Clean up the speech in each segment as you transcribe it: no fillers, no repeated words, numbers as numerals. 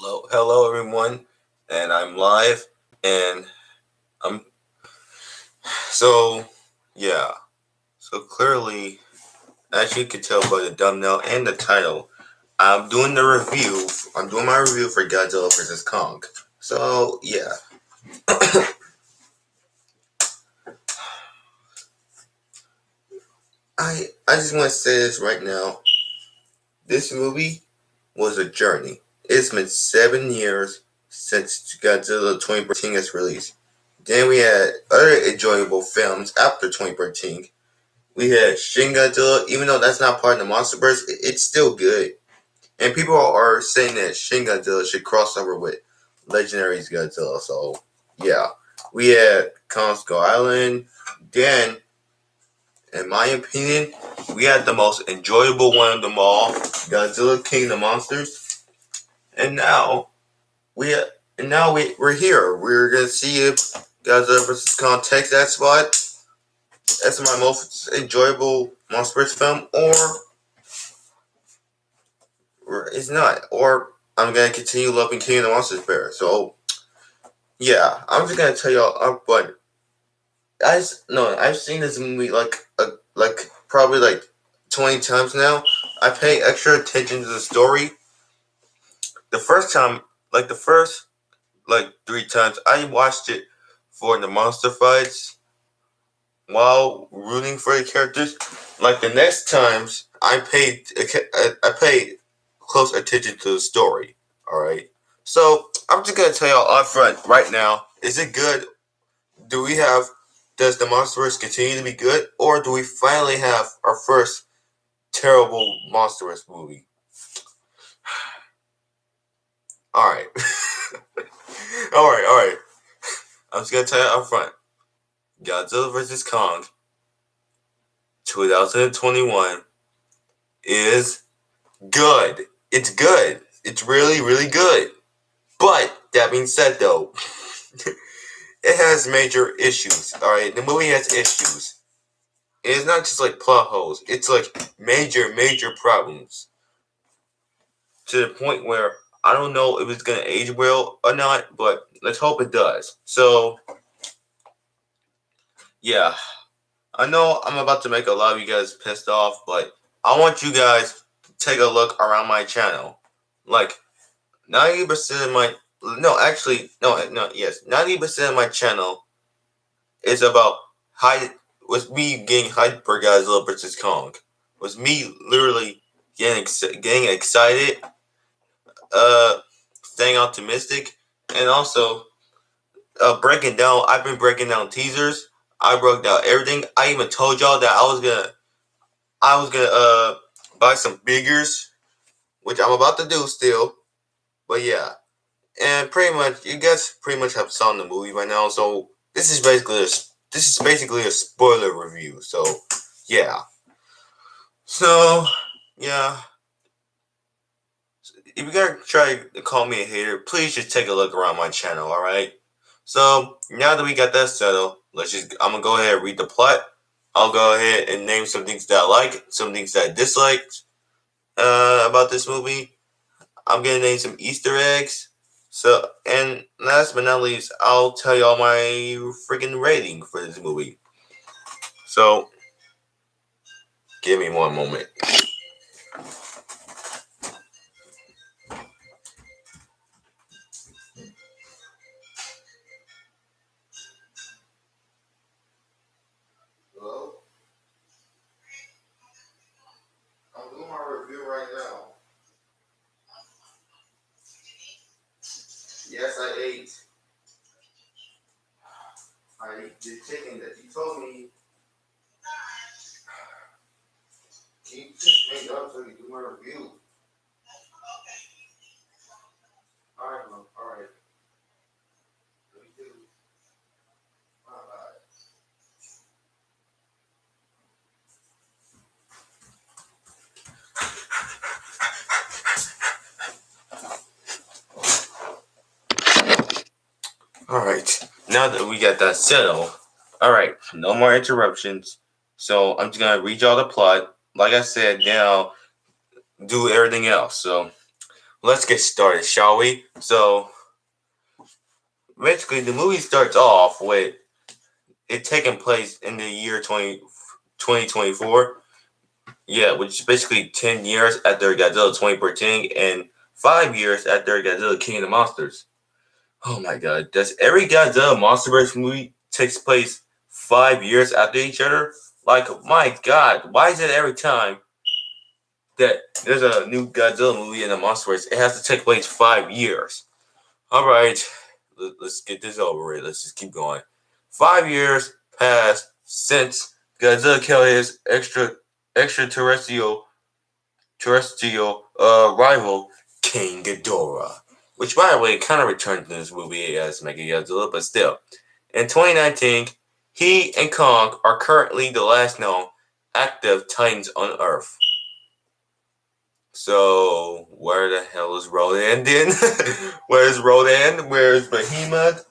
Hello everyone, and I'm live, and I'm so yeah. So clearly, as you can tell by the thumbnail and the title, I'm doing the review. I'm doing my review for Godzilla vs Kong. So yeah, I just want to say this right now. This movie was a journey. It's been 7 years since Godzilla 2013 is released. Then we had other enjoyable films after 2013. We had Shin Godzilla, even though that's not part of the MonsterVerse, it's still good. And people are saying that Shin Godzilla should cross over with Legendary's Godzilla. So, yeah. We had Kong Skull Island. Then, in my opinion, we had the most enjoyable one of them all, Godzilla King of the Monsters. And now, we we're here. We're gonna see if Godzilla vs. Kong takes that spot as my most enjoyable MonsterVerse film, or it's not. Or I'm gonna continue loving King of the Monsters better. So yeah, I'm just gonna tell y'all up, but I've seen this movie like probably like 20 times now. I pay extra attention to the story. The first time, like the first like 3 times, I watched it for the monster fights while rooting for the characters. Like the next times, I paid close attention to the story. All right, so I'm just gonna tell y'all up front right now: is it good? Do we have? Does the MonsterVerse continue to be good, or do we finally have our first terrible MonsterVerse movie? All right, all right. I'm just gonna tell you up front: Godzilla vs Kong, 2021 is good. It's good. It's really, really good. But that being said, though, it has major issues. All right, the movie has issues. It's not just like plot holes. It's like major, major problems to the point where I don't know if it's gonna age well or not. But let's hope it does. So yeah, I know I'm about to make a lot of you guys pissed off, but I want you guys to take a look around my channel. Like 90% of my no, actually, no, yes, 90% of my channel is about hype. Was me getting hyped for Godzilla vs Kong. Was me literally getting excited, uh, staying optimistic, and also breaking down. I've been breaking down teasers. I broke down everything. I even told y'all that I was gonna buy some figures, which I'm about to do still. But yeah, and pretty much you guys pretty much have saw the movie by now. So this is basically a spoiler review. So yeah, so yeah. If you're gonna try to call me a hater, please just take a look around my channel. All right. So now that we got that settled, I'm gonna go ahead and read the plot. I'll go ahead and name some things that I like, some things that I disliked about this movie. I'm gonna name some Easter eggs. So, and last but not least, I'll tell y'all my freaking rating for this movie. So, give me one moment. Hello? I'm doing my review right now. Yes, I ate. I ate the chicken that you told me. Can you just hang up so you do my review? Alright, Mom. Alright. Let me do. Bye-bye. Alright. Now that we got that settled, alright, no more interruptions. So I'm just gonna read y'all the plot. Like I said, now do everything else. So let's get started, shall we? So, basically, the movie starts off with it taking place in the year 2024. Yeah, which is basically 10 years after Godzilla 2014 and 5 years after Godzilla King of the Monsters. Oh my god, does every Godzilla Monsterverse movie takes place 5 years after each other? Like, my god, why is it every time that there's a new Godzilla movie in the Monsterverse, it has to take place 5 years? Alright, let's get this over with. Let's just keep going. 5 years passed since Godzilla killed his extraterrestrial rival, King Ghidorah. Which, by the way, kind of returned in this movie as Mechagodzilla, but still. In 2019, he and Kong are currently the last known active Titans on Earth. So, where the hell is Rodan then? Where's Rodan? Where's Behemoth?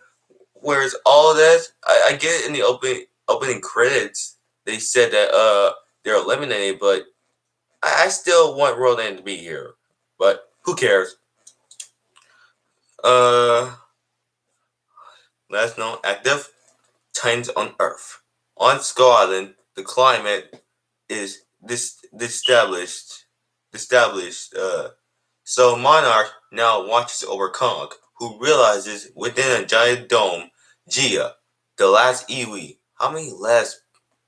Where's all of that? I get it in the opening credits. They said that they're eliminated, but I still want Rodan to be here. But who cares? Uh, last known active Titans on Earth. On Skull Island, the climate is established. So Monarch now watches over Kong, who realizes within a giant dome, Gia, the last Iwi. How many last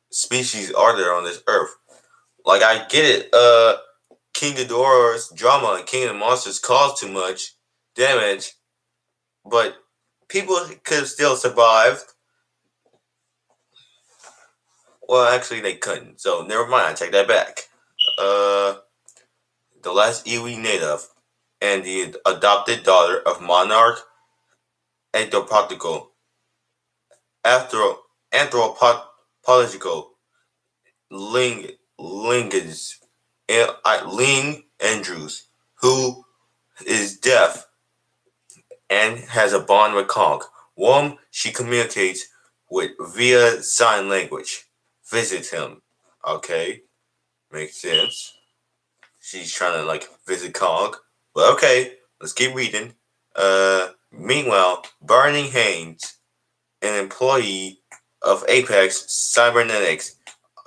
species are there on this Earth? Like, I get it. King Ghidorah's drama and King of the Monsters caused too much damage, but people could have still survived. Well, actually, they couldn't. So never mind. I take that back. Uh, the last Iwi native and the adopted daughter of Monarch Anthropological Anthropological Ling Lingus Ling Andrews, who is deaf and has a bond with Kong. Whom she communicates with via sign language. Visits him. Okay, makes sense. She's trying to like visit Kong. But okay, let's keep reading. Meanwhile, Barney Haynes, an employee of Apex Cybernetics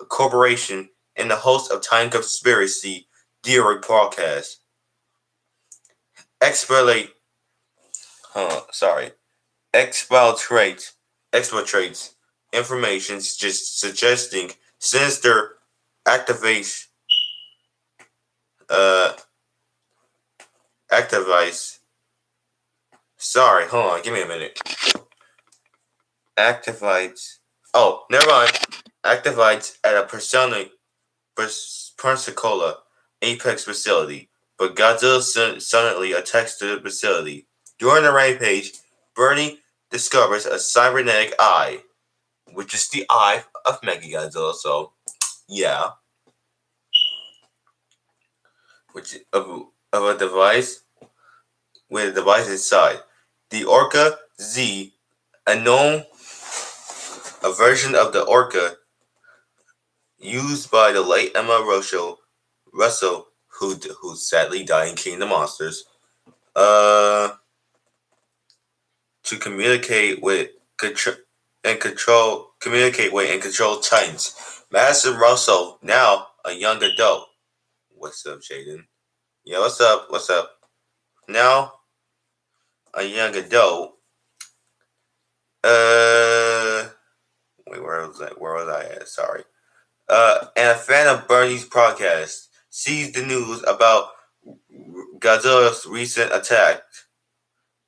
Corporation and the host of Time Conspiracy Theory podcast, exfiltrate, exfiltrates information just suggesting sinister activation, activize. Sorry, hold on, give me a minute. Activites. Oh, never mind. Activites at a Pensacola Apex facility, but Godzilla suddenly attacks the facility. During the rampage, Bernie discovers a cybernetic eye, which is the eye of Mechagodzilla. So, yeah, which of a device with a device inside. The Orca Z, a version of the Orca used by the late Emma Russell, who sadly died in King of the Monsters, to communicate with and control Titans. Madison Russell, now a young adult. What's up, Jaden? Yeah, what's up? What's up? Now a young adult. Wait, where was I? Where was I at? Sorry. And a fan of Bernie's podcast sees the news about Godzilla's recent attack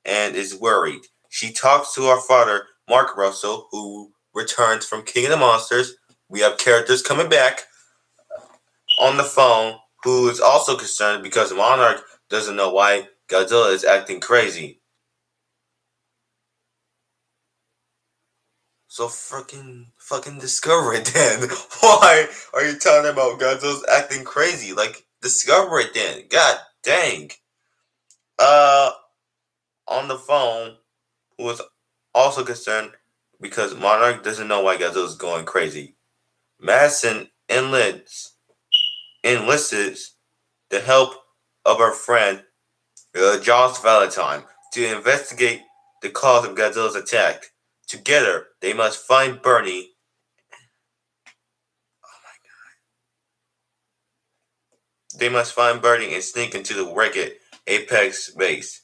and is worried. She talks to her father, Mark Russell, who returns from King of the Monsters. We have characters coming back on the phone, who is also concerned because Monarch doesn't know why Godzilla is acting crazy. So fucking discover it then. Why are you talking about Godzilla's acting crazy? Like, discover it then. God dang. On the phone, who is also concerned because Monarch doesn't know why Godzilla's going crazy. Madison enlists the help of her friend Jaws Valentine, to investigate the cause of Godzilla's attack. Together, they must find Bernie. They must find Bernie and sneak into the wrecked Apex base,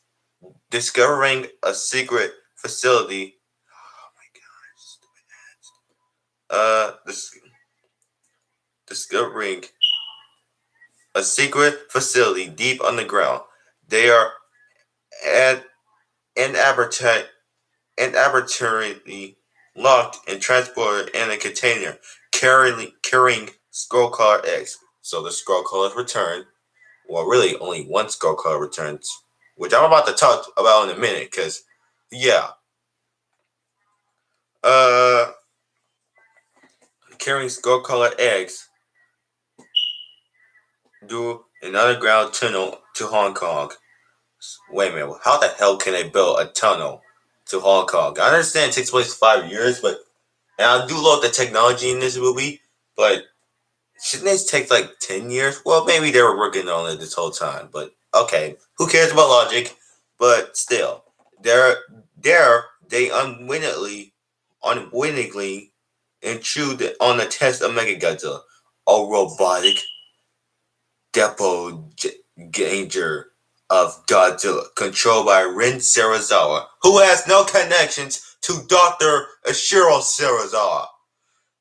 discovering a secret facility. Oh my god! Discovering a secret facility deep underground. They are at an arbitrarily locked and transported in a container carrying Skullcard X. So the Skullcard return. Well, really, only one Skullcard returns, which I'm about to talk about in a minute. Cause yeah, uh, carrying Skullcard X through an underground tunnel to Hong Kong. Wait a minute, how the hell can they build a tunnel to Hong Kong? I understand it takes place 5 years, but and I do love the technology in this movie, but shouldn't it take like 10 years? Well, maybe they were working on it this whole time, but okay. Who cares about logic? But still, there, they unwittingly intrude on the test of Mechagodzilla, a robotic doppelganger of Godzilla, controlled by Rin Serizawa, who has no connections to Dr. Ashiro Serizawa.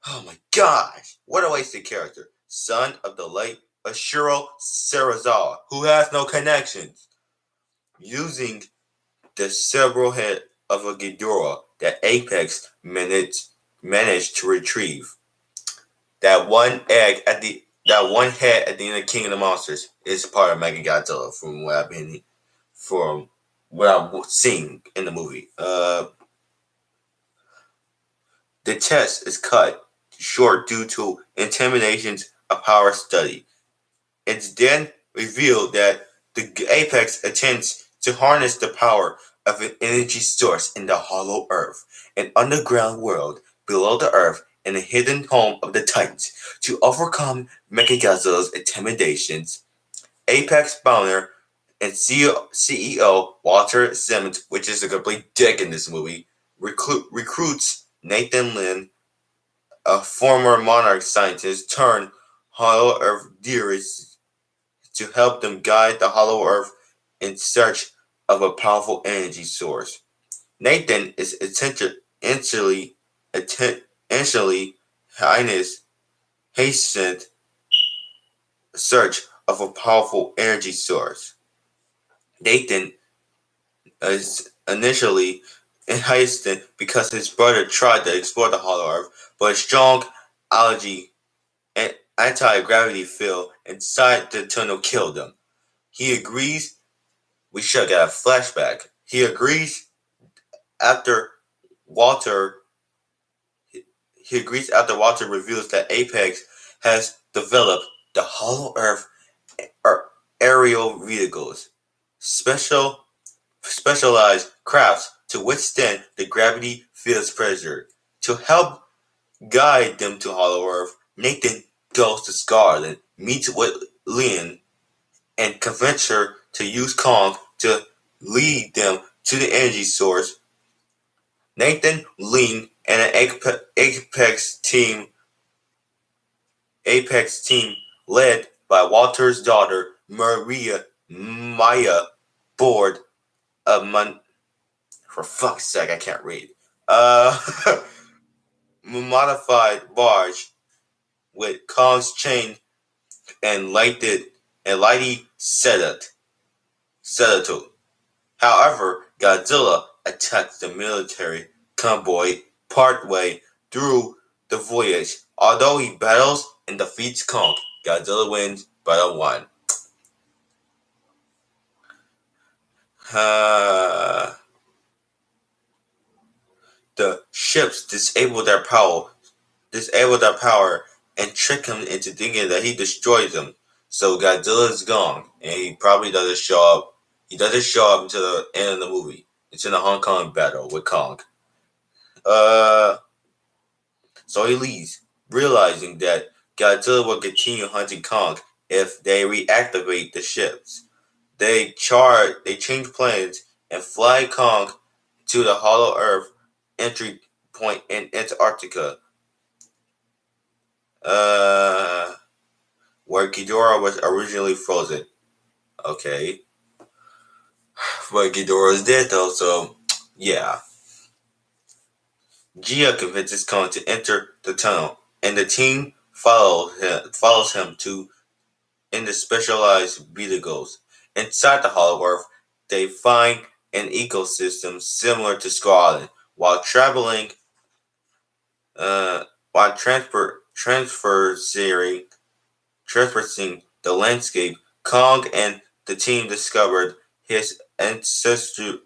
Oh my gosh, what a wasted character. Son of the late Ashiro Serizawa, who has no connections. Using the several head of a Ghidorah that Apex managed to retrieve. That one head at the end of King of the Monsters is part of Mechagodzilla from what I've seen in the movie. The test is cut short due to intimidations a power study. It's then revealed that the Apex intends to harness the power of an energy source in the Hollow Earth, an underground world below the Earth and a hidden home of the Titans. To overcome Mechagodzilla's intimidations, Apex founder and CEO Walter Simmons, which is a complete dick in this movie, recruits Nathan Lin, a former Monarch scientist turned Hollow Earth theorist, to help them guide the Hollow Earth in search of a powerful energy source. Nathan is essentially Highness hastened search of a powerful energy source. Nathan is initially enhanced because his brother tried to explore the Hollow Earth, but a strong allergy and anti-gravity field inside the tunnel killed him. He agrees. We should get a flashback. He agrees after Walter. He agrees after Walter reveals that Apex has developed the Hollow Earth aerial vehicles, specialized crafts to withstand the gravity field's pressure. To help guide them to Hollow Earth, Nathan goes to Scarlet, meets with Lynn, and convinces her to use Kong to lead them to the energy source. Nathan, Lynn, and an Apex team led by Walter's daughter Maya, board a for fuck's sake, I can't read. Uh, modified barge with Kong's chain and lighty sedative. However, Godzilla attacks the military convoy partway through the voyage. Although he battles and defeats Kong, Godzilla wins Battle 1. Uh, the ships disable their power, and trick him into thinking that he destroys them. So Godzilla's gone, and he probably doesn't show up. He doesn't show up until the end of the movie. It's in the Hong Kong battle with Kong. Uh, so he leaves, realizing that Godzilla will continue hunting Kong if they reactivate the ships. they change plans and fly Kong to the Hollow Earth entry point in Antarctica, uh, where Ghidorah was originally frozen. Okay, but Ghidorah is dead though, so yeah. Gia convinces Kong to enter the tunnel, and the team follows him to in the specialized vehicles. Inside the Hollow Earth, they find an ecosystem similar to Skull Island. While traveling, uh, while traversing the landscape, Kong and the team discovered his ancestral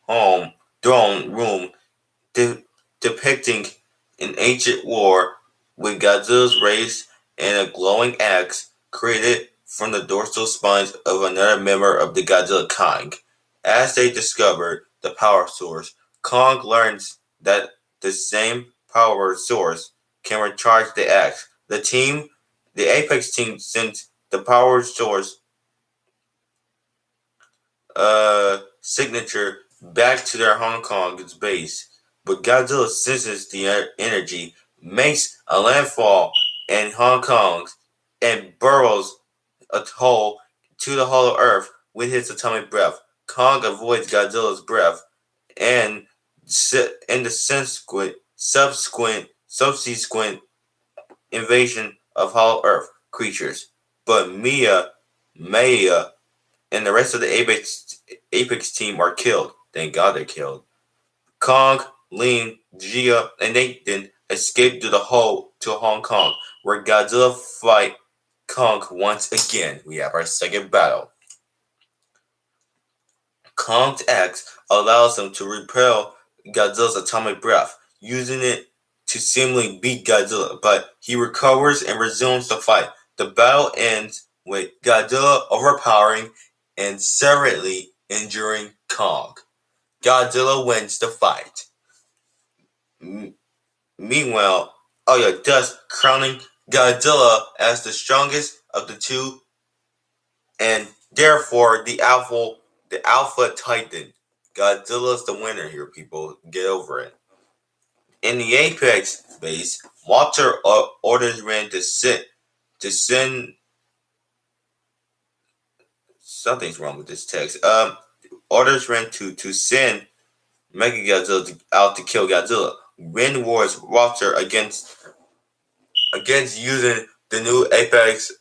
home throne room de- depicting an ancient war with Godzilla's race and a glowing axe created from the dorsal spines of another member of the Godzilla kind. As they discover the power source, Kong learns that the same power source can recharge the axe. The Apex team, sends the power source signature back to their Hong Kong's base, but Godzilla senses the energy, makes a landfall in Hong Kong, and burrows a hole to the Hollow Earth with his atomic breath. Kong avoids Godzilla's breath and in the subsequent invasion of Hollow Earth creatures. But Maya, and the rest of the Apex team are killed. Thank God they're killed. Kong, Lin, Gia, and Nathan escape through the hole to Hong Kong, where Godzilla fight Kong once again. We have our second battle. Kong's axe allows him to repel Godzilla's atomic breath, using it to seemingly beat Godzilla, but he recovers and resumes the fight. The battle ends with Godzilla overpowering and severely injuring Kong. Godzilla wins the fight. Meanwhile, thus crowning Godzilla as the strongest of the two and therefore the Alpha Titan. Godzilla's the winner here, people. Get over it. In the Apex base, Walter orders Ren to send something's wrong with this text. Orders Ren to send Mechagodzilla out to kill Godzilla. Ren warns Walter against using the new Apex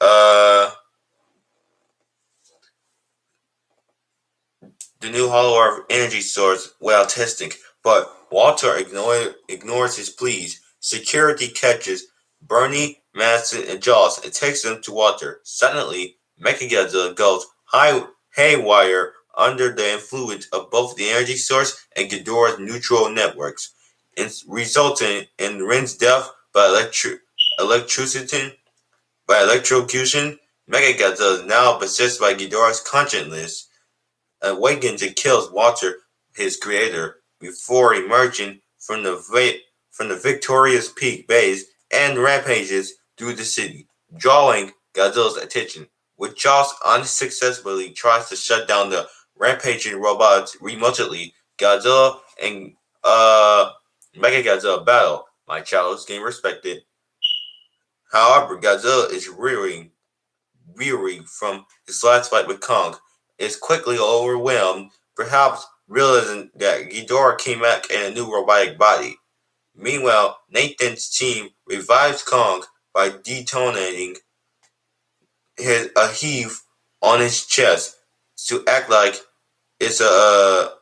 the new Hollow Earth energy source while testing, but Walter ignores his pleas. Security catches Bernie, Madison, and Jaws and takes them to Walter. Suddenly, Mechagodzilla goes haywire under the influence of both the energy source and Ghidorah's neutral networks, resulting in Ren's death by electrocution. Mechagodzilla is now possessed by Ghidorah's consciousness awakens and kills Walter, his creator, before emerging from the Victoria's Peak base and rampages through the city, drawing Godzilla's attention. When Jaws unsuccessfully tries to shut down the rampaging robots remotely, Godzilla and Mechagodzilla battle. My child is getting respected. However, Godzilla is weary from his last fight with Kong, is quickly overwhelmed, perhaps realizing that Ghidorah came back in a new robotic body. Meanwhile, Nathan's team revives Kong by detonating a heave on his chest to act like it's a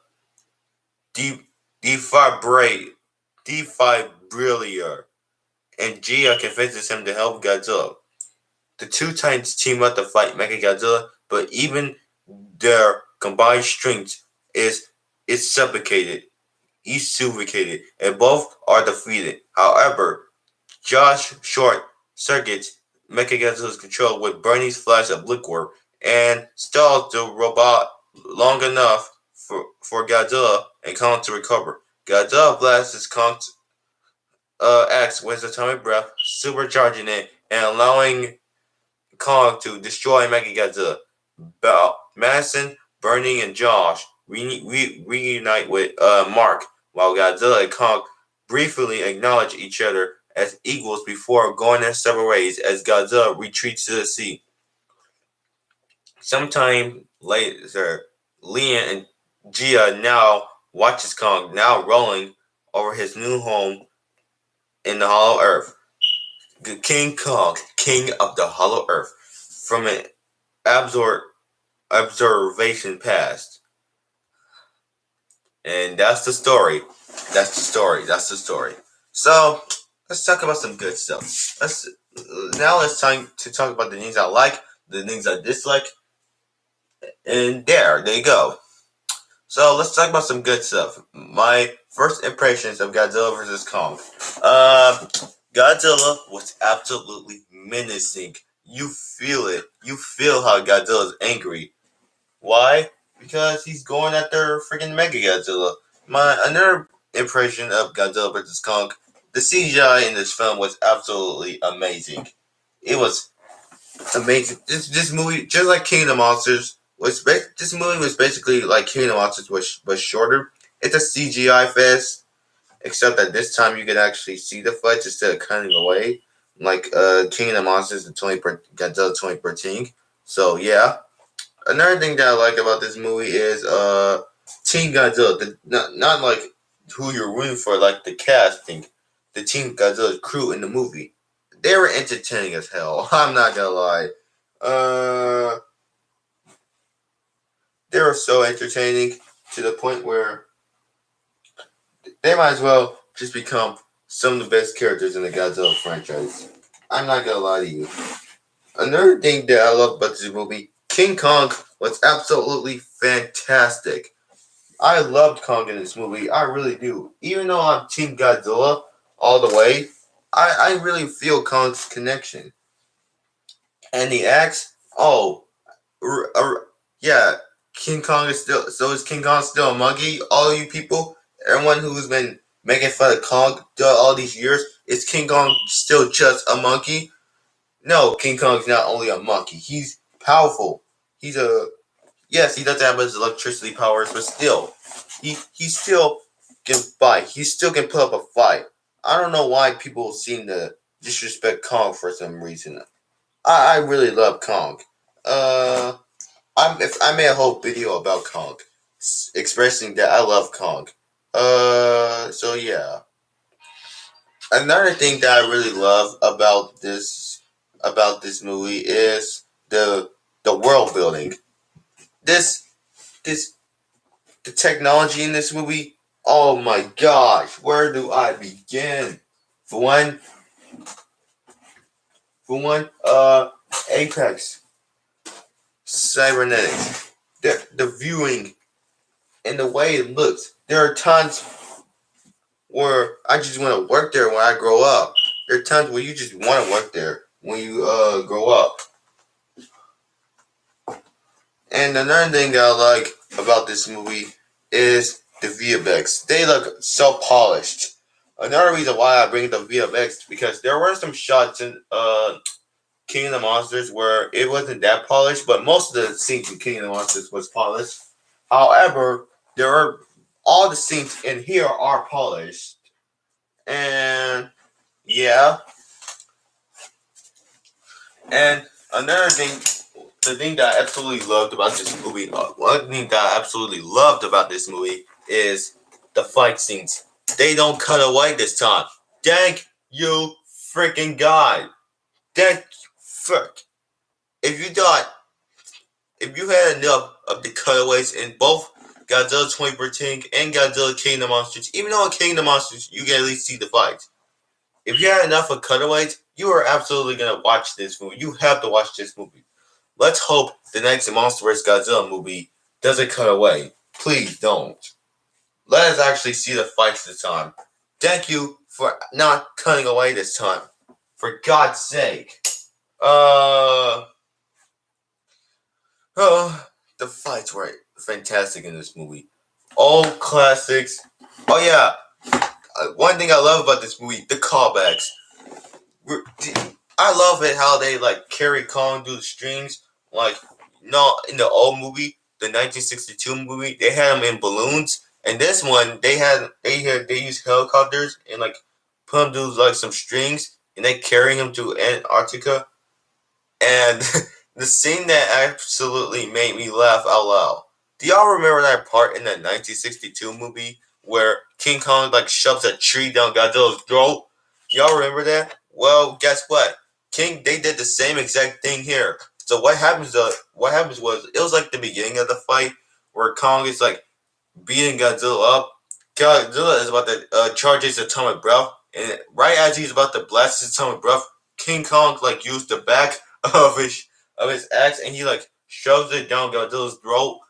de- defibrate defibrillator, and Gia convinces him to help Godzilla. The two titans team up to fight Mechagodzilla, but even their combined strength is suffocated, and both are defeated. However, Josh Short circuits Mechagodzilla's control with Bernie's flash of liquor and stalls the robot long enough for Godzilla and Kong to recover. Godzilla blasts Kong's axe with his atomic breath, supercharging it and allowing Kong to destroy Mechagodzilla. Madison, Bernie, and Josh reunite with Mark, while Godzilla and Kong briefly acknowledge each other as equals before going their separate ways as Godzilla retreats to the sea. Sometime later, Lian and Gia now watches Kong now rolling over his new home in the Hollow Earth. King Kong, king of the Hollow Earth, from an observation past. And that's the story. That's the story. That's the story. So let's talk about some good stuff. It's time to talk about the things I like, the things I dislike, and there they go. So let's talk about some good stuff. My first impressions of Godzilla vs. Kong. Godzilla was absolutely menacing. You feel it. You feel how Godzilla's angry. Why? Because he's going after freaking Mega Godzilla. My another impression of Godzilla vs. Kong, the CGI in this film was absolutely amazing. It was amazing. This movie, just like King of the Monsters, this movie was basically like King of the Monsters was shorter. It's a CGI fest, except that this time you can actually see the fights instead of cutting away, like King of the Monsters in Godzilla 2013. So yeah. Another thing that I like about this movie is Team Godzilla. Not like who you're rooting for, like the casting. The Team Godzilla crew in the movie. They were entertaining as hell. I'm not gonna lie. Uh, they were so entertaining to the point where they might as well just become some of the best characters in the Godzilla franchise. I'm not gonna lie to you. Another thing that I love about this movie, King Kong was absolutely fantastic. I loved Kong in this movie. I really do. Even though I'm Team Godzilla all the way, I really feel Kong's connection. And the axe, oh, yeah, King Kong is still. So is King Kong still a monkey? All you people, everyone who's been making fun of Kong all these years, is King Kong still just a monkey? No, King Kong's not only a monkey. He's powerful. He's a Yes, he doesn't have his electricity powers, but still, he still can fight. He still can put up a fight. I don't know why people seem to disrespect Kong for some reason. I really love Kong. If I made a whole video about Kong, expressing that I love Kong. So yeah. Another thing that I really love about this movie is the world building. This this the technology in this movie. Oh my gosh, where do I begin? For one, Apex, cybernetics, the viewing and the way it looks. There are times where I just want to work there when I grow up. There are times where you just want to work there when you grow up. And another thing I like about this movie is the VFX. They look so polished. Another reason why I bring the VFX because there were some shots in King of the Monsters where it wasn't that polished, but most of the scenes in King of the Monsters was polished. However, there are all the scenes in here are polished, and yeah. And another thing, the thing that I absolutely loved about this movie, one thing that I absolutely loved about this movie is the fight scenes. They don't cut away this time. Thank you, freaking God. Thank you, fuck. If you thought, if you had enough of the cutaways in both Godzilla 2013 and Godzilla King of the Monsters, even though in King of the Monsters you can at least see the fights. If you had enough of cutaways, you are absolutely gonna watch this movie. You have to watch this movie. Let's hope the next Monster vs. Godzilla movie doesn't cut away. Please don't. Let us actually see the fights this time. Thank you for not cutting away this time. For God's sake. The fights were fantastic in this movie. All classics. Oh yeah. One thing I love about this movie, the callbacks. I love it how they like carry Kong through the streams. Like No, in the old movie, the 1962 movie, they had him in balloons, and this one they used helicopters and like put him through like some strings, and they carry him to Antarctica. And the scene that absolutely made me laugh out loud. Do y'all remember that part in the 1962 movie where King Kong like shoves a tree down Godzilla's throat? Y'all remember that? Well, guess what? They did the same exact thing here. So what happens? What happens was it was like the beginning of the fight where Kong is like beating Godzilla up. Godzilla is about to charge his atomic breath, and right as he's about to blast his atomic breath, King Kong like used the back of his axe and he like shoves it down Godzilla's throat,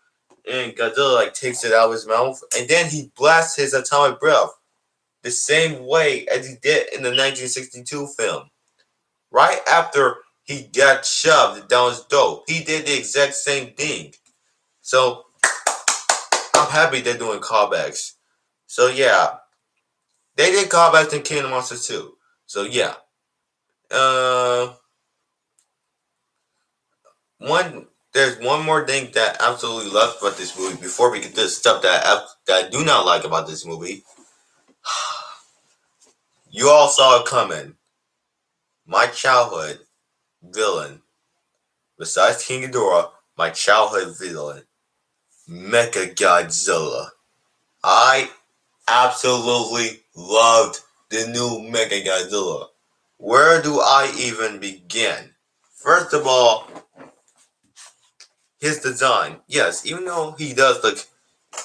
and Godzilla like takes it out of his mouth, and then he blasts his atomic breath the same way as he did in the 1962 film. Right after he got shoved down his throat, he did the exact same thing. So I'm happy they're doing callbacks. So yeah, they did callbacks in Kingdom Monsters too. So yeah, uh, one there's one more thing that I absolutely love about this movie before we get to the stuff that I do not like about this movie. You all saw it coming. My childhood villain, besides King Ghidorah, my childhood villain, Mecha Godzilla. I absolutely loved the new Mecha Godzilla. Where do I even begin? First of all, his design. Yes, even though he does look.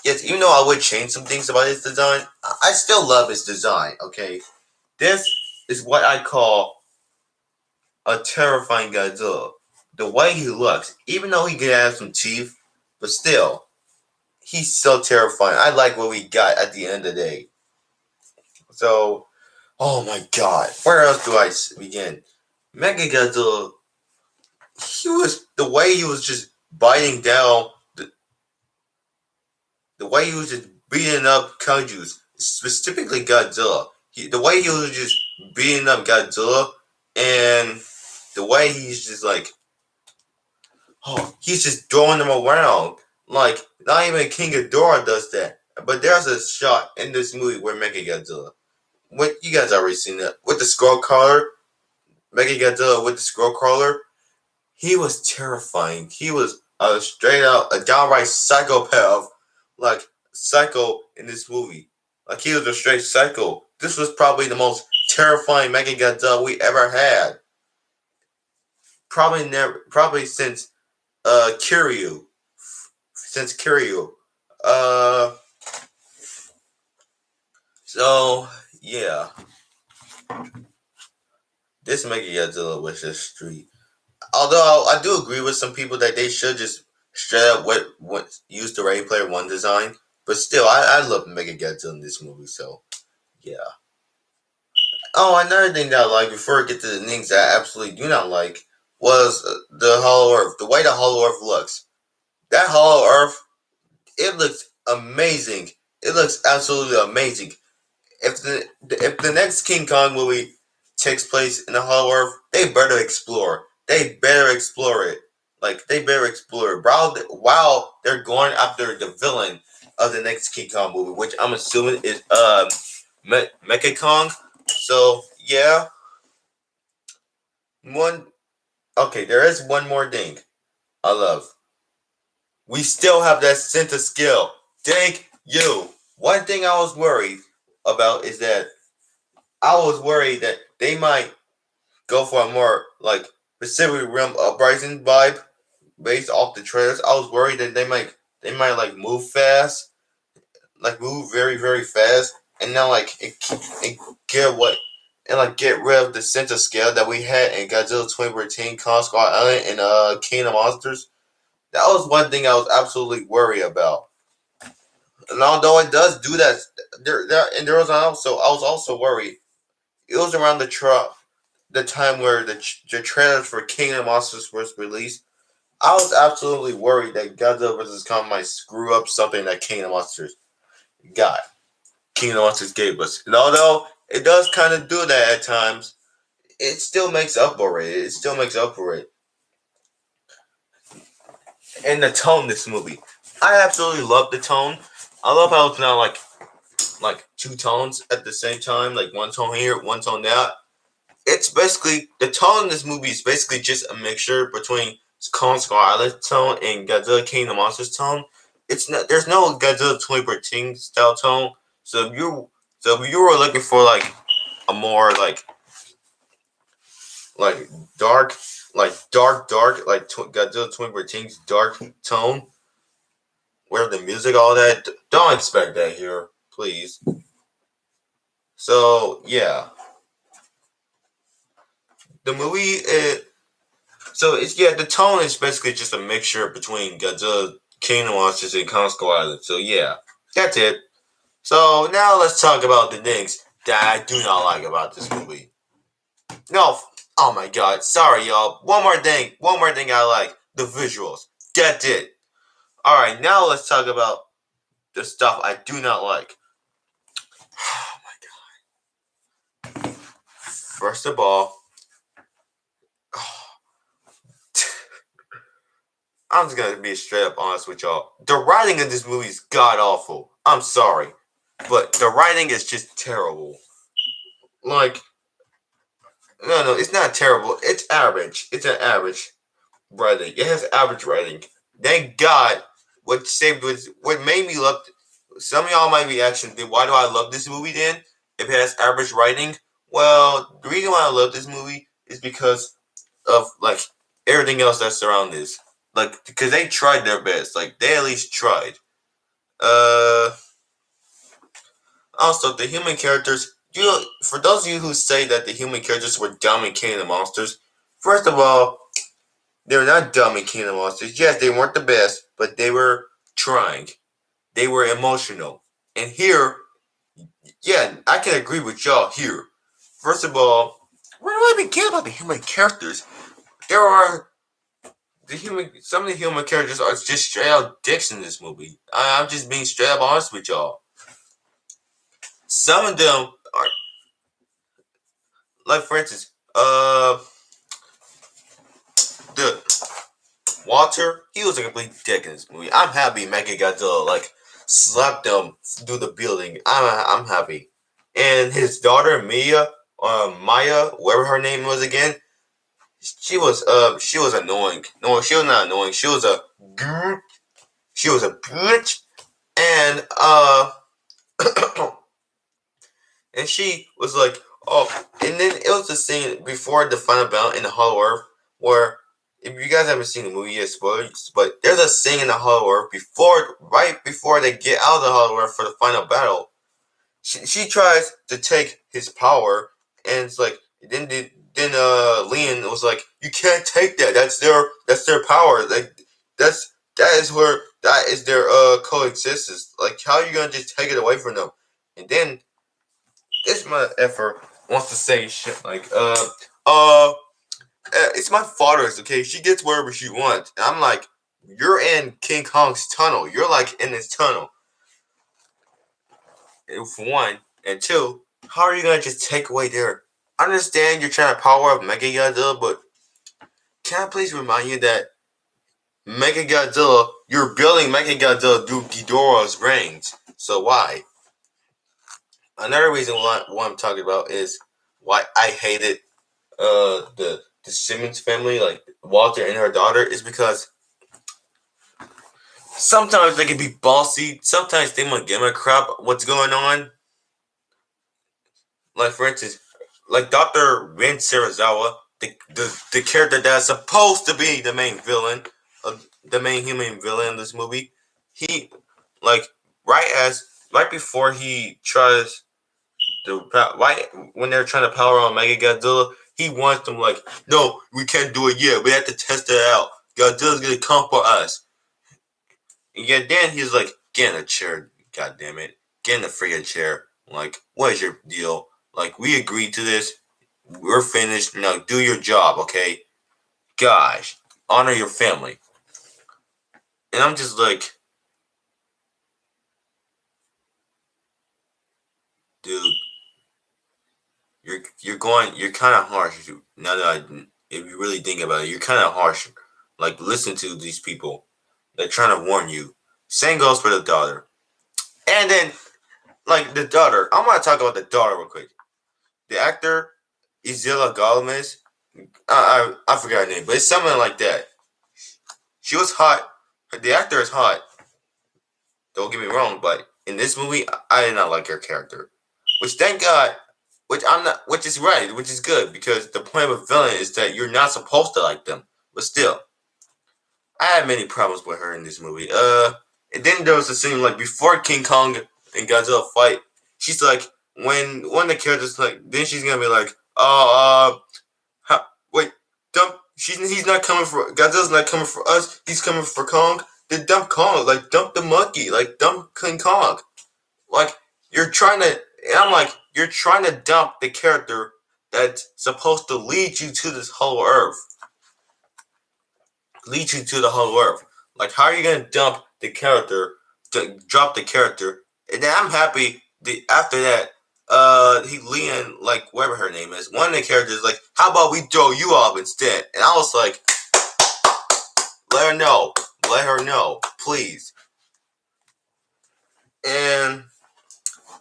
Yes, even though I would change some things about his design, I still love his design, okay? This is what I call a terrifying Godzilla. The way he looks, even though he could have some teeth, but still, he's so terrifying. I like what we got at the end of the day. So, oh my god, where else do I begin? Mega Godzilla, the way he was just biting down, the way he was just beating up kaijus, specifically Godzilla. The way he was just beating up Godzilla, and the way he's just like, oh, he's just throwing them around. Like, not even King Ghidorah does that. But there's a shot in this movie where Mecha Godzilla, what you guys already seen that with the scroll crawler, Mecha Godzilla with the scroll crawler. He was terrifying. He was a straight out, a downright psychopath, like psycho in this movie. Like he was a straight psycho. This was probably the most terrifying Mecha Godzilla we ever had. Probably since Kiryu. Since Kiryu. Uh, so yeah, this Mecha Godzilla was just street. Although I do agree with some people that they should just straight up use the Ready Player One design, but still, I love Mega Godzilla in this movie. So yeah. Oh, another thing that I like before I get to the things that I absolutely do not like was the Hollow Earth. The way the Hollow Earth looks. That Hollow Earth, it looks amazing. It looks absolutely amazing. If the next King Kong movie takes place in the Hollow Earth, they better explore. They better explore it. Like they better explore it. While they're going after the villain of the next King Kong movie, which I'm assuming is Mecha Kong. So yeah, one. Okay, there is one more thing I love. We still have that sense of skill. Thank you. One thing I was worried about is that I was worried that they might go for a more like Pacific Rim Uprising vibe based off the trailers. I was worried that they might like move fast, like move very very fast, and now like it get what and like get rid of the sense of scale that we had in Godzilla 2014, Kong Skull Island, and King of Monsters. That was one thing I was absolutely worried about. And although it does do that, there was also I was also worried. It was around the time where the trailers for King of Monsters was released. I was absolutely worried that Godzilla vs. Kong might screw up something that King of Monsters got. King of Monsters gave us. And although it does kind of do that at times, it still makes up for it. It still makes up for it. and the tone of this movie. I absolutely love the tone. I love how it's not like two tones at the same time, like one tone here, one tone there. It's basically the tone in this movie is basically just a mixture between Kong Skull Island tone and Godzilla King of the Monsters tone. It's not there's no Godzilla 2013 style tone. So if you were looking for a more like dark dark Godzilla 2013's dark tone where the music all that, don't expect that here, please. So yeah, the movie so it's yeah, the tone is basically just a mixture between Godzilla, King of Monsters, and Kong Skull Island. So yeah, that's it. So now let's talk about the things that I do not like about this movie. No, oh my god, sorry y'all. One more thing I like: the visuals. That's it. All right, now let's talk about the stuff I do not like. Oh my god. First of all, I'm just gonna be straight up honest with y'all. The writing in this movie is god awful. I'm sorry, but the writing is just terrible. Like, no, it's not terrible. It's average. It's an average writing. It has average writing. Thank God. What made me love. Some of y'all might be asking, why do I love this movie then? If it has average writing, well, the reason why I love this movie is because of everything else that surrounds this. Like, because they tried their best. Like, they at least tried. Uh, Also, the human characters. For those of you who say that the human characters were dumb in King of the Monsters, first of all, they're not dumb in King of the Monsters. Yes, they weren't the best, but they were trying. They were emotional. And here, yeah, I can agree with y'all here. First of all, where do I begin about the human characters? There are some of the human characters are just straight out dicks in this movie. I'm just being straight up honest with y'all. Some of them are like, for instance, the Walter, he was a complete dick in this movie. I'm happy Mechagodzilla slapped him through the building. I'm happy. And his daughter Maya, whatever her name was again, she was annoying. No, she was not annoying. She was a bitch, and and she was like, oh, and then it was the scene before the final battle in the Hollow Earth where, if you guys haven't seen the movie yet, spoilers, but there's a scene in the Hollow Earth right before they get out of the Hollow Earth for the final battle. She tries to take his power, and it's like, Leon was like, you can't take that. That's their power. Like, that is their coexistence. Like, how are you gonna just take it away from them? And then this mother effer wants to say shit like, it's my father's, okay? She gets wherever she wants. And I'm like, you're in King Kong's tunnel. You're like in this tunnel. And for one. And two, how are you gonna just take away their. I understand you're trying to power up Mega Godzilla, but can I please remind you that Mega Godzilla, you're building Mega Godzilla through Ghidorah's brains. So why? Another reason why what I'm talking about is why I hated the Simmons family, like Walter and her daughter, is because sometimes they can be bossy. Sometimes they want to give a crap what's going on. Like, for instance, like Dr. Rin Serizawa, the character that's supposed to be the main villain, the main human villain in this movie. He like right before he tries right when they're trying to power on Mega Godzilla, he wants them like, no, we can't do it yet. We have to test it out. Godzilla's gonna come for us. And yet then he's like, get in a chair, god damn it. Get in the friggin' chair. Like, what is your deal? Like, we agreed to this. We're finished. Now do your job, okay? Gosh. Honor your family. And I'm just like, dude, you're kinda harsh. Now that if you really think about it, you're kinda harsh. Like, listen to these people. They're trying to warn you. Same goes for the daughter. And then, like the daughter, I'm gonna talk about the daughter real quick. The actor, Isela Gomez, I forgot her name, but it's something like that. She was hot. The actor is hot. Don't get me wrong, but in this movie, I did not like her character. Which thank God, which I'm not, which is right, which is good because the point of a villain is that you're not supposed to like them. But still, I had many problems with her in this movie. And then there was a scene like before King Kong and Godzilla fight. She's like, when one of the characters like, then she's gonna be like, oh, wait, dump. He's not coming for Godzilla's not coming for us. He's coming for Kong. Then dump Kong, like dump the monkey, like dump King Kong. Like you're trying to, and I'm like, you're trying to dump the character that's supposed to lead you to this whole Earth, lead you to the whole Earth. Like, how are you gonna dump the character, to drop the character? And then I'm happy. After that, he Leon, like whatever her name is, one of the characters like, how about we throw you off instead? And I was like, let her know, please. And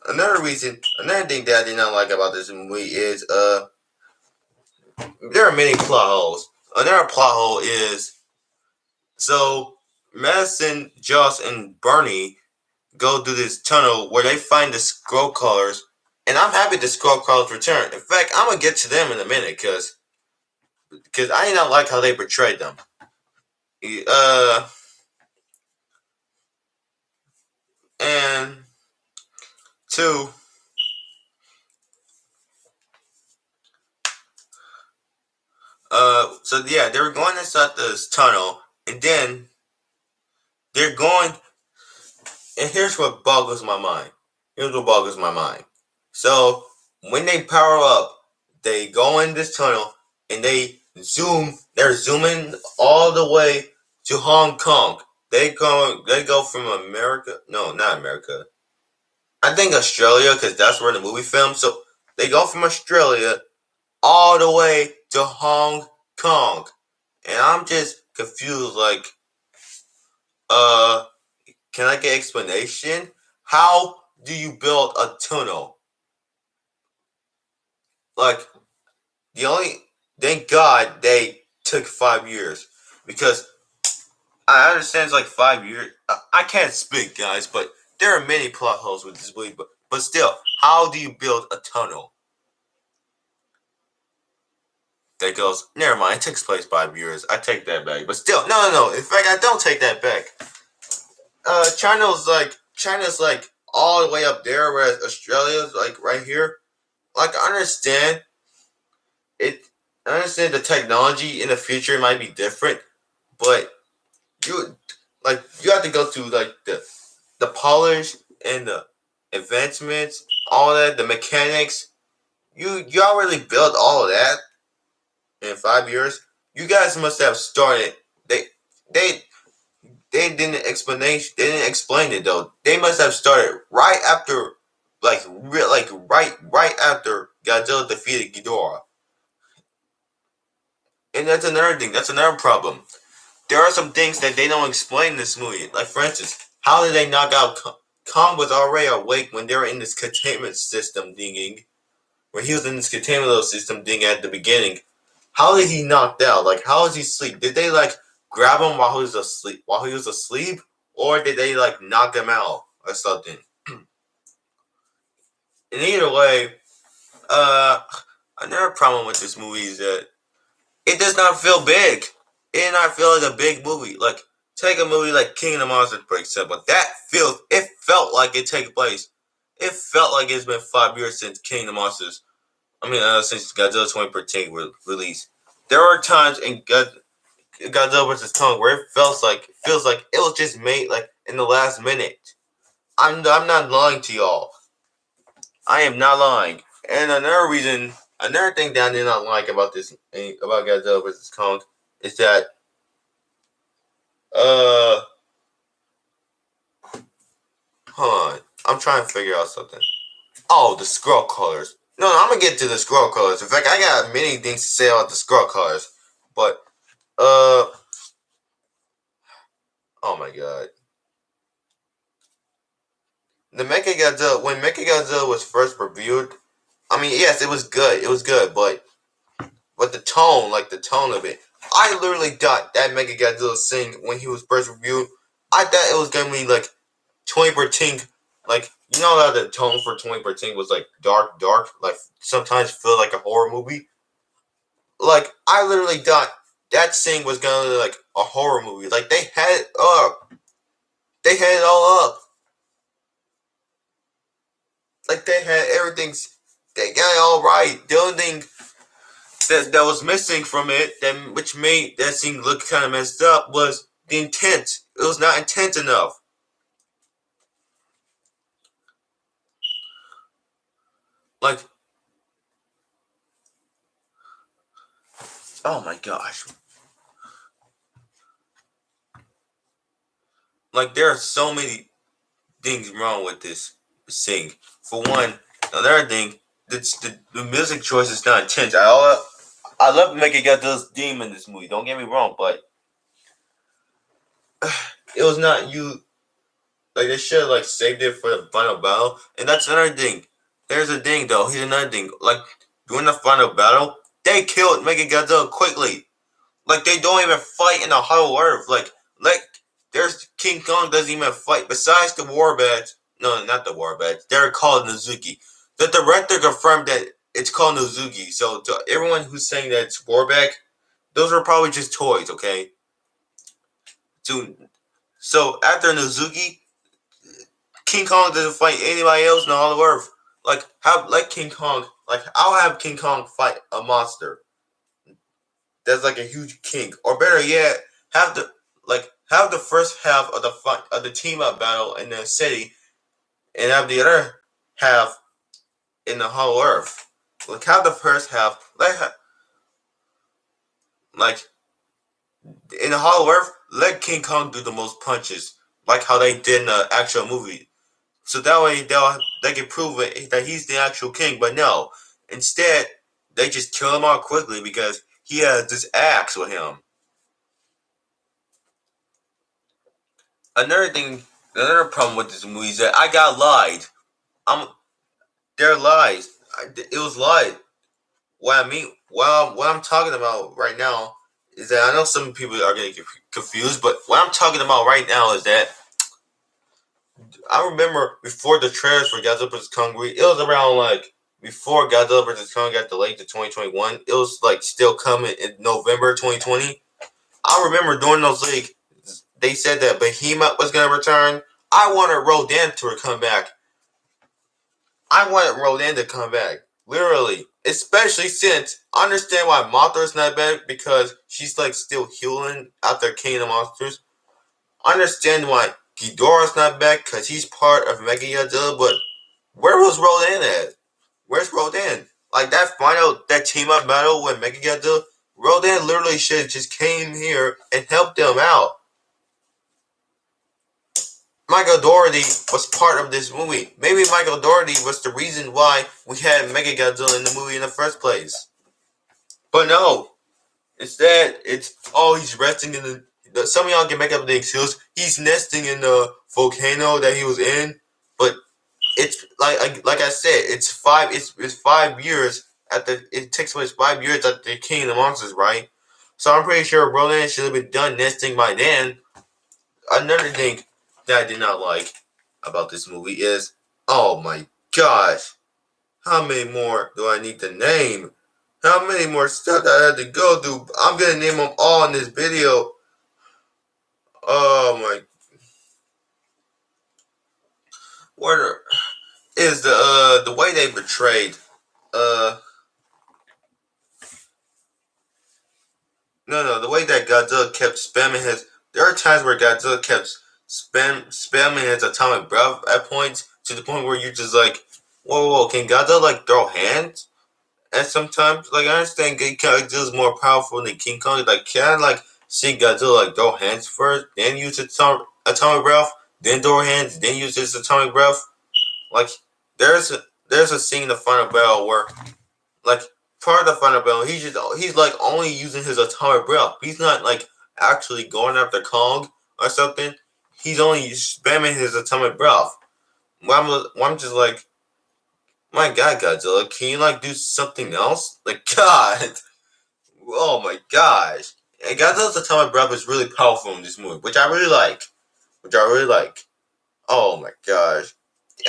another thing that I did not like about this movie is there are many plot holes. Another plot hole is so Madison, Joss, and Bernie go through this tunnel where they find the scroll colors, and I'm happy the scroll colors return. In fact, I'm gonna get to them in a minute because I did not like how they portrayed them. Uh, and two, so yeah, they were going inside this tunnel, and then they're going. And here's what boggles my mind. Here's what boggles my mind. So when they power up, they go in this tunnel and they zoom. They're zooming all the way to Hong Kong. They go from America. No, not America. I think Australia because that's where the movie filmed. So they go from Australia all the way to Hong Kong, and I'm just confused. Like, uh, can I get explanation? How do you build a tunnel? Like the only thank God they took 5 years because I understand it's like 5 years. I can't speak, guys, but there are many plot holes with this movie. But still, how do you build a tunnel that goes? Never mind, it takes place 5 years. I take that back. But still, no. In fact, I don't take that back. China's like all the way up there, whereas Australia's like right here. Like I understand it. I understand the technology in the future might be different, but you you have to go through like the polish and the advancements, all that, the mechanics. You already built all of that in 5 years. You guys must have started. They they they didn't explanation. They didn't explain it though. They must have started right after, right after Godzilla defeated Ghidorah. And that's another thing. That's another problem. There are some things that they don't explain in this movie. Like for instance, how did they knock out Kong? Kong was already awake when they were in this containment system dinging. When he was in this containment little system ding at the beginning. How did he knocked out? Like how is he asleep? Did they like grab him while he was asleep? Or did they like knock him out or something? And either way, uh, another problem with this movie is that it does not feel big. It did not feel like a big movie. Like take a movie like King of the Monsters, for example. It felt like it take place. It felt like it's been 5 years since King of the Monsters. Since Godzilla 2013 was released. There are times in Godzilla vs Kong where it feels like it was just made like in the last minute. I'm not lying to y'all. I am not lying. And another thing that I did not like about Godzilla vs Kong is that uh hold on, I'm trying to figure out something. Oh, the scroll colors. No, I'm gonna get to the scroll colors. In fact, I got many things to say about the scroll colors, but uh Oh my god. The Mechagodzilla, when Mechagodzilla was first reviewed, I mean, yes, it was good. It was good, but the tone, like the tone of it, I literally thought that Mechagodzilla scene when he was first reviewed, I thought it was gonna be like 2014, like you know how the tone for 2014 was like dark, like sometimes feel like a horror movie. Like I literally thought that scene was gonna be like a horror movie. Like they had it up, they had it all up. Like they had everything, they got it all right. The only thing that was missing from it, that which made that scene look kind of messed up, was the intent. It was not intense enough. Like, oh my gosh, like there are so many things wrong with this scene. For one, another thing, the music choice is not intense. I love Megan got those theme in this movie. Don't get me wrong, but it was not you. Like they should have like saved it for the final battle. And that's another thing. There's a thing though. Here's another thing. Like during the final battle, they killed Megan Godzilla quickly. Like they don't even fight in the Hollow Earth. Like there's King Kong doesn't even fight. Besides the Warbats, no, not the Warbats. They're called Nozuki. The director confirmed that it's called Nozuki. So to everyone who's saying that it's Warback, those are probably just toys. Okay. So so after Nozuki, King Kong doesn't fight anybody else in the Hollow Earth. Like have like King Kong. Like I'll have King Kong fight a monster that's like a huge king, or better yet, have the first half of the fight of the team up battle in the city, and have the other half in the Hollow Earth. Like have the first half like in the Hollow Earth, let King Kong do the most punches, like how they did in the actual movie. So that way they can prove it, that he's the actual king. But no, instead they just kill him off quickly because he has this axe with him. Another thing, another problem with this movie is that I got lied. I'm They're lies. It was lied. What I mean, what I'm talking about right now is that I know some people are getting confused, but what I'm talking about right now is that I remember before the trailers for Godzilla vs Kong, it was around like before Godzilla vs Kong got delayed to 2021. It was like still coming in November 2020. I remember during those leaks, they said that Behemoth was going to return. I wanted Rodan to come back. I wanted Rodan to come back. Literally. Especially since I understand why Mothra's not back because she's like still healing after killing the monsters. I understand why Ghidorah's not back because he's part of Mechagodzilla, but where was Rodan at? Where's Rodan? Like that team up battle with Mechagodzilla, Rodan literally should have just came here and helped them out. Michael Dougherty was part of this movie. Maybe Michael Dougherty was the reason why we had Mechagodzilla in the movie in the first place. But no, instead it's he's resting in some of y'all can make up the excuse he's nesting in the volcano that he was in, but it's like I said, it's 5 years after it takes place 5 years after the King of the Monsters, right? So I'm pretty sure Roland should have been done nesting by then. Another thing that I did not like about this movie is, oh my gosh, how many more do I need to name? How many more stuff that I had to go through? I'm gonna name them all in this video. Oh my, what is the way they betrayed? Uh, no, the way that Godzilla kept spamming his. There are times where Godzilla kept spamming his atomic breath at points to the point where you're just like, whoa, can Godzilla like throw hands? And sometimes, like I understand, Godzilla is more powerful than King Kong. Like, can I like see Godzilla like throw hands first, then use atomic breath, then throw hands, then use his atomic breath? Like, there's a scene in the final battle where like part of the final battle, he's like only using his atomic breath. He's not like actually going after Kong or something, he's only spamming his atomic breath. I'm just like, my God, Godzilla, can you like do something else? Like, God, oh my gosh. And Godzilla's atomic breath is really powerful in this movie, which I really like. Oh my gosh.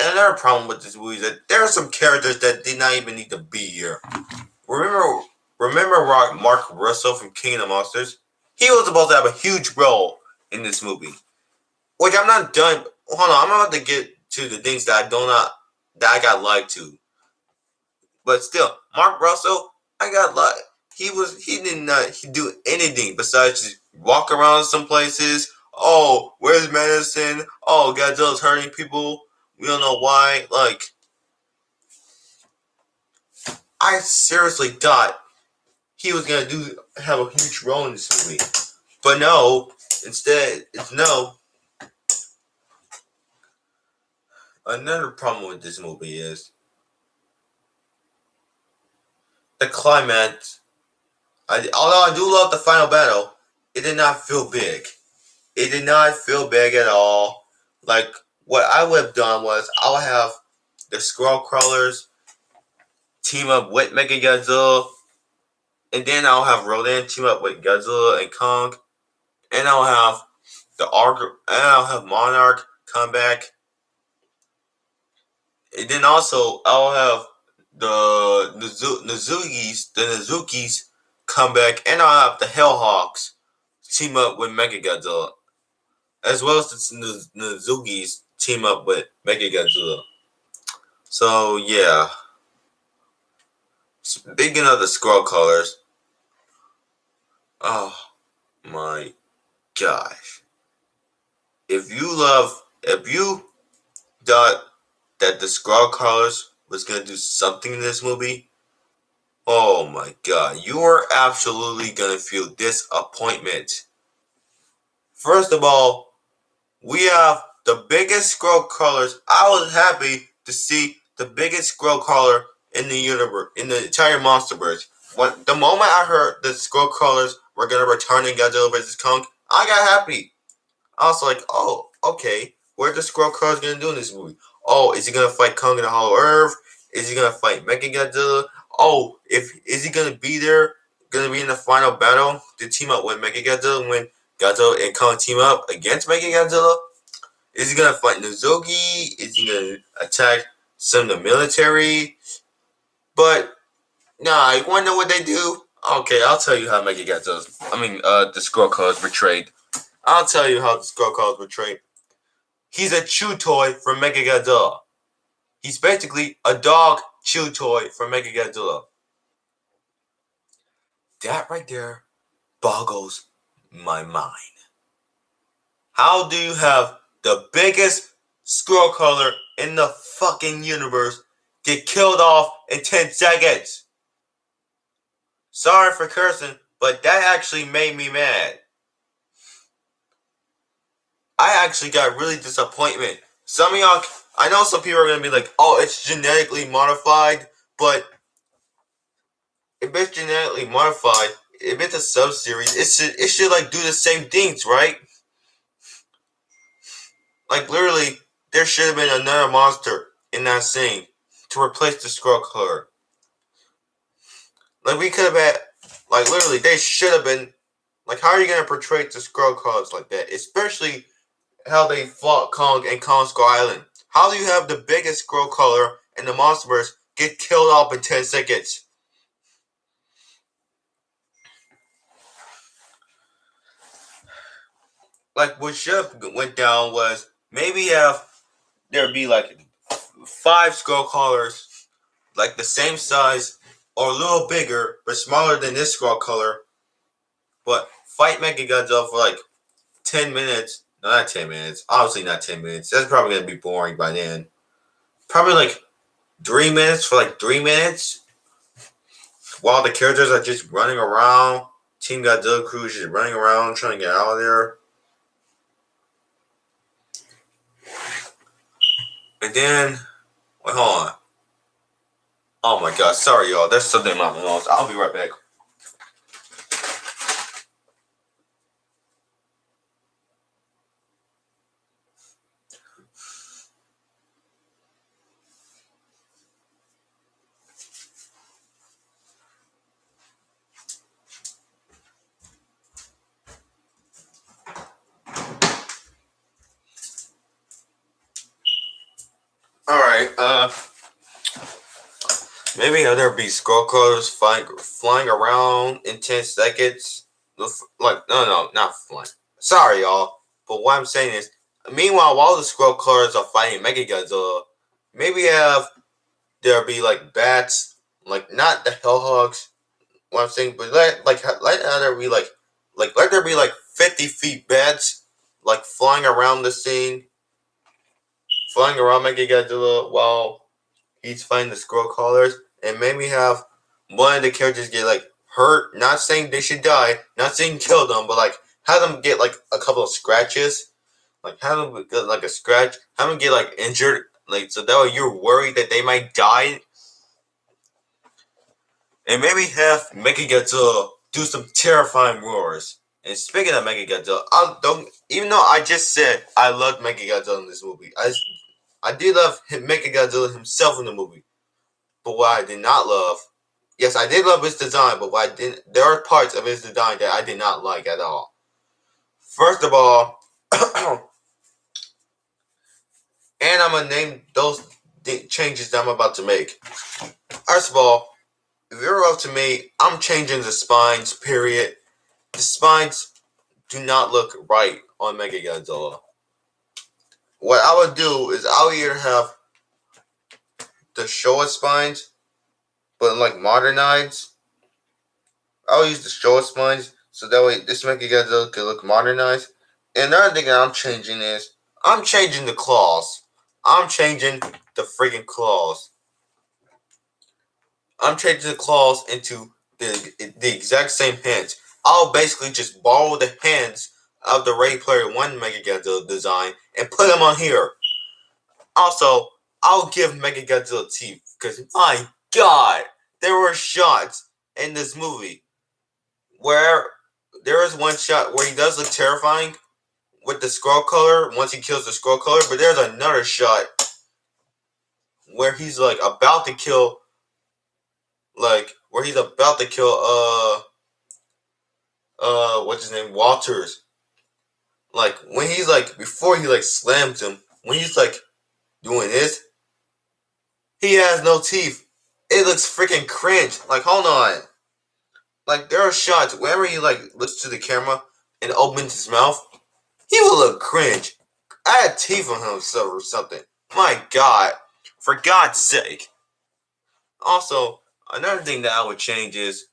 And another problem with this movie is that there are some characters that did not even need to be here. Remember, remember Mark Russell from King of the Monsters? He was supposed to have a huge role in this movie. Which I'm not done. Hold on, I'm about to get to the things that I got lied to. But still, Mark Russell, I got lied. He did not do anything besides just walk around some places. Oh, where's medicine? Oh, Godzilla's hurting people. We don't know why. Like, I seriously thought he was gonna have a huge role in this movie. But no, instead, it's no. Another problem with this movie is the climax. Although I do love the final battle, it did not feel big. It did not feel big at all. Like, what I would have done was, I would have the Scroll Crawlers team up with Mechagodzilla, and then I'll have Rodan team up with Godzilla and Kong, and I'll have I'll have Monarch come back, and then also I'll have the Nozukis come back, and I'll have the Hellhawks team up with Mechagodzilla, as well as the Nozukis team up with Mechagodzilla. So yeah, speaking of the Scroll Colors, oh my gosh, if you thought that the Scroll Colors was gonna do something in this movie, oh my god, you are absolutely gonna feel disappointment. First of all, we have the biggest Scroll Colors. I was happy to see the biggest Scroll Color in the universe, in the entire MonsterVerse. When the moment I heard the Scroll Colors were gonna return in Godzilla vs Kong, I got happy. I was like, oh, okay, what are the Scroll Colors gonna do in this movie? Oh, is he gonna fight Kong in the Hollow Earth? Is he gonna fight Mechagodzilla? Oh, is he gonna be there? Gonna be in the final battle to team up with Mechagodzilla when Godzilla and Kong team up against Mechagodzilla? Is he gonna fight Nozogi? Is he gonna attack some of the military? But nah, you wanna know what they do? Okay, I'll tell you how the Scroll Colors betrayed. I'll tell you how the Scroll Colors betrayed. He's a chew toy for Mechagodzilla. He's basically a dog chew toy for Mechagodzilla. That right there boggles my mind. How do you have the biggest Scroll Color in the fucking universe get killed off in 10 seconds? Sorry for cursing, but that actually made me mad. I actually got really disappointment. Some of y'all, I know some people are gonna be like, "Oh, it's genetically modified," but if it's genetically modified, if it's a sub-series, it should like do the same things, right? Like literally, there should have been another monster in that scene to replace the Scroll Color. Like we could have had, like literally, they should have been. Like, how are you gonna portray the Scroll Colors like that? Especially how they fought Kong and Kong Skull Island. How do you have the biggest Scroll Color in the MonsterVerse get killed off in 10 seconds? Like, what should have went down was maybe have there'd be like 5 Scroll Colors, like the same size or a little bigger, but smaller than this Scroll Color, but fight Mechagodzilla for like 10 minutes. No, not 10 minutes. Obviously not 10 minutes. That's probably going to be boring by then. Probably like 3 minutes for like 3 minutes while the characters are just running around. Team Godzilla crew is just running around trying to get out of there. And then, wait, hold on. Oh my god, sorry y'all. There's something in my nose. I'll be right back. Alright, maybe there be scroll colors flying around in 10 seconds. Like, no, not flying. Sorry, y'all. But what I'm saying is, meanwhile, while the scroll colors are fighting Mechagodzilla, maybe there be like bats, like not the hellhogs. What I'm saying, but let there be let there be like 50 feet bats, like flying around Mechagodzilla while he's fighting the scroll crawlers, and maybe have one of the characters get like hurt. Not saying they should die, not saying kill them, but like have them get like a couple of scratches, like have them get like a scratch, have them get like injured, like so that way you're worried that they might die, and maybe have Mechagodzilla do some terrifying roars. And speaking of Mechagodzilla, I don't even though I just said I loved Mechagodzilla in this movie, I did love Mechagodzilla himself in the movie. But what I did not love, yes, I did love his design, but what I didn't, there are parts of his design that I did not like at all. First of all, and I'm gonna name those changes that I'm about to make. First of all, if you're up to me, I'm changing the spines. Period. The spines do not look right on Mechagodzilla. What I would do is I would either have the Showa spines, but like modernized. I'll use the Showa spines so that way this Mechagodzilla can look modernized. And another thing that I'm changing is I'm changing the claws. I'm changing the freaking claws. I'm changing the claws into the exact same hands. I'll basically just borrow the hands of the Ready Player One Mechagodzilla design and put them on here. Also, I'll give Mechagodzilla teeth because my God, there were shots in this movie where there is one shot where he does look terrifying with the scroll color once he kills the scroll color, but there's another shot where he's like about to kill, what's his name, Walters. Like when he's like before he like slams him, when he's like doing this, he has no teeth. It looks freaking cringe. Like hold on, like there are shots whenever he like looks to the camera and opens his mouth, he will look cringe. I had teeth on him or something. My God, for God's sake. Also, another thing that I would change is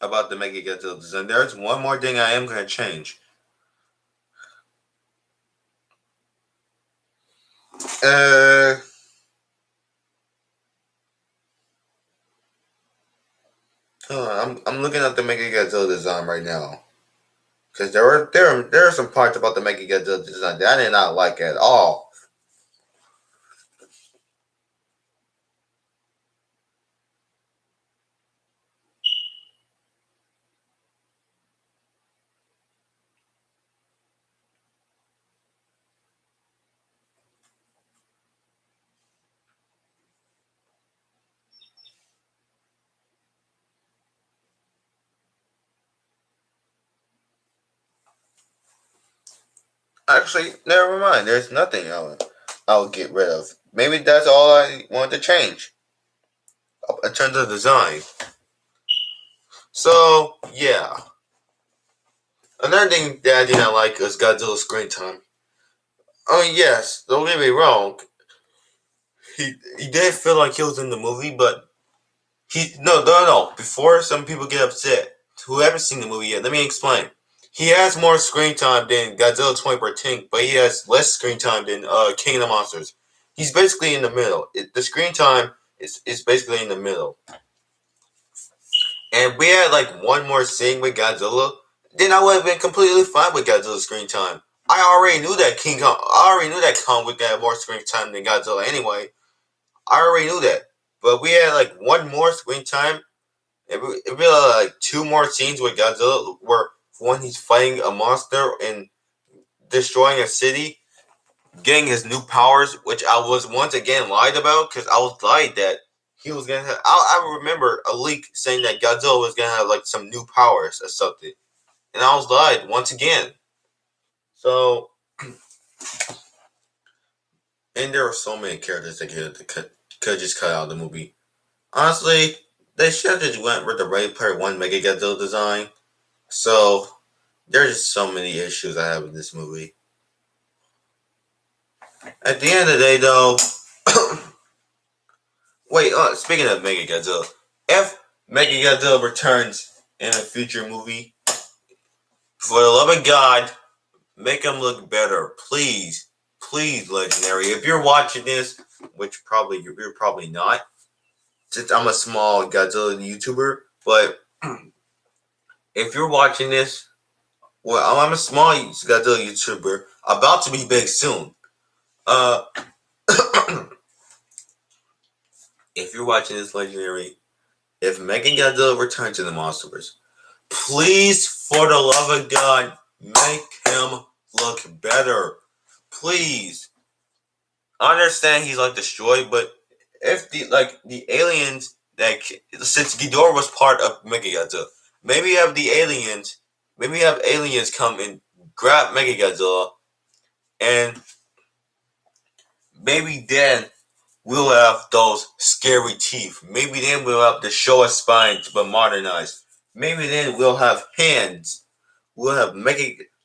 about the Mechagodzilla design. There's one more thing I am gonna change. Uh, I'm looking at the Mechagodzilla design right now because there are some parts about the Mechagodzilla design that I did not like at all. Actually, never mind. There's nothing I'll get rid of. Maybe that's all I wanted to change in terms of design. So yeah, another thing that I did not like is Godzilla's screen time. Oh yes, don't get me wrong. He did feel like he was in the movie, but no. Before some people get upset, who haven't seen the movie yet, let me explain. He has more screen time than Godzilla 2014, but he has less screen time than King of the Monsters. He's basically in the middle. The screen time is basically in the middle. And we had like one more scene with Godzilla, then I would have been completely fine with Godzilla's screen time. I already knew that King Kong. I already knew that Kong would get more screen time than Godzilla anyway. I already knew that. But we had like one more screen time. It really like two more scenes with Godzilla where when he's fighting a monster and destroying a city, getting his new powers, which I was once again lied about because I was lied that he was gonna have. I remember a leak saying that Godzilla was gonna have like some new powers or something, and I was lied once again. So, and there were so many characters that could just cut out of the movie. Honestly, they should have just went with the Ready Player One Mega Godzilla design. So there's just so many issues I have with this movie. At the end of the day, though, wait. Speaking of Mega Godzilla, if Mega Godzilla returns in a future movie, for the love of God, make him look better, please, please, Legendary. If you're watching this, which probably you're probably not, since I'm a small Godzilla YouTuber, but if you're watching this, well, I'm a small Godzilla YouTuber, about to be big soon. Uh, if you're watching this, Legendary, if Mecha Godzilla returns to the Monsterverse, please, for the love of God, make him look better. Please. I understand he's like destroyed, but if the aliens that since Ghidorah was part of Mechagodzilla, maybe have aliens come and grab Mechagodzilla, and maybe then we'll have those scary teeth. Maybe then we'll have the Showa spines but modernized. Maybe then we'll have hands. We'll have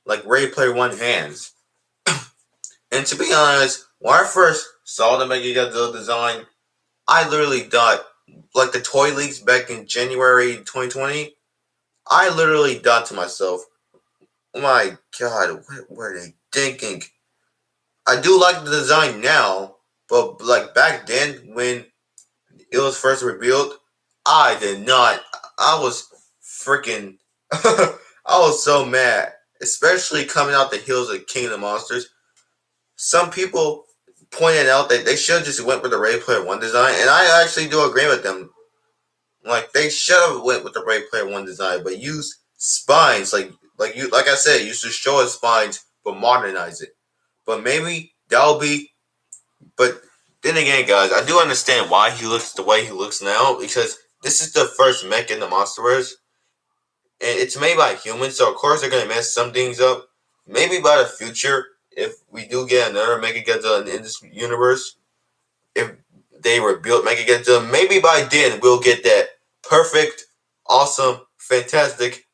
like Ready Player One hands. And to be honest, when I first saw the Mechagodzilla design, I literally thought, like the toy leaks back in January 2020, I literally thought to myself, oh my God, what were they thinking? I do like the design now, but like back then when it was first revealed, I did not. I was freaking. I was so mad, especially coming out the heels of King of the Monsters. Some people pointed out that they should have just went with the Ready Player One design, and I actually do agree with them. Like they should have went with the Ready Player One design, but used spines like I said, used to show us spines, but modernize it. But maybe that'll be. But then again, guys, I do understand why he looks the way he looks now because this is the first mech in the Monsterverse, and it's made by humans, so of course they're gonna mess some things up. Maybe by the future, if we do get another Mechagodzilla in this universe, if they rebuild Mechagodzilla, maybe by then we'll get that perfect, awesome, fantastic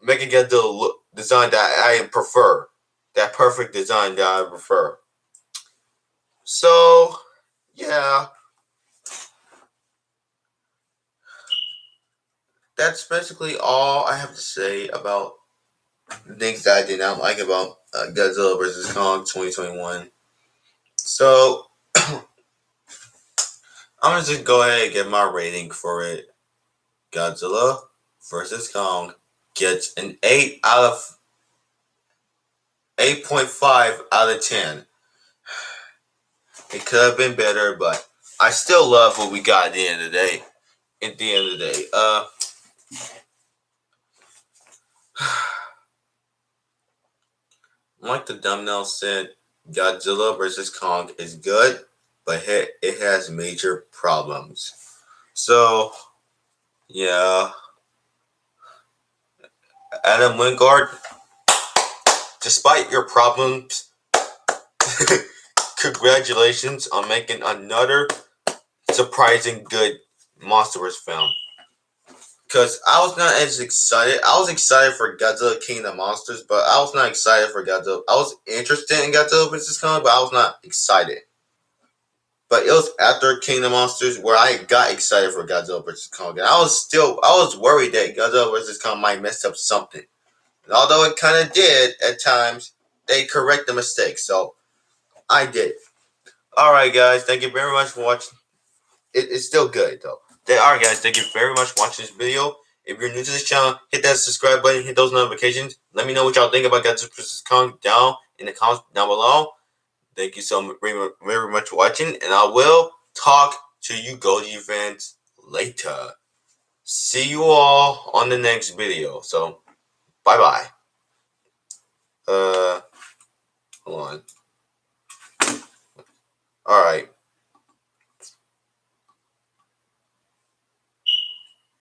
Mechagodzilla design that I prefer. That perfect design that I prefer. So, yeah, that's basically all I have to say about things that I did not like about Godzilla vs. Kong 2021. So, I'm gonna just go ahead and get my rating for it. Godzilla vs. Kong gets an 8.5 out of 10. It could have been better, but I still love what we got at the end of the day. At the end of the day, like the thumbnail said, Godzilla vs. Kong is good, but it has major problems. So, yeah, Adam Wingard, despite your problems, congratulations on making another surprising good Monsterverse film. Because I was not as excited. I was excited for Godzilla King of the Monsters, but I was not excited for Godzilla. I was interested in Godzilla vs. Kong, but I was not excited. But it was after King of the Monsters where I got excited for Godzilla vs. Kong. And I was worried that Godzilla vs. Kong might mess up something. And although it kind of did at times, they correct the mistake. So I did. Alright, guys. Thank you very much for watching. It's still good, though. Alright, guys. Thank you very much for watching this video. If you're new to this channel, hit that subscribe button, hit those notifications. Let me know what y'all think about Godzilla vs. Kong down in the comments down below. Thank you so very, very much for watching, and I will talk to you Goji fans later. See you all on the next video. So, bye-bye. Hold on. Alright.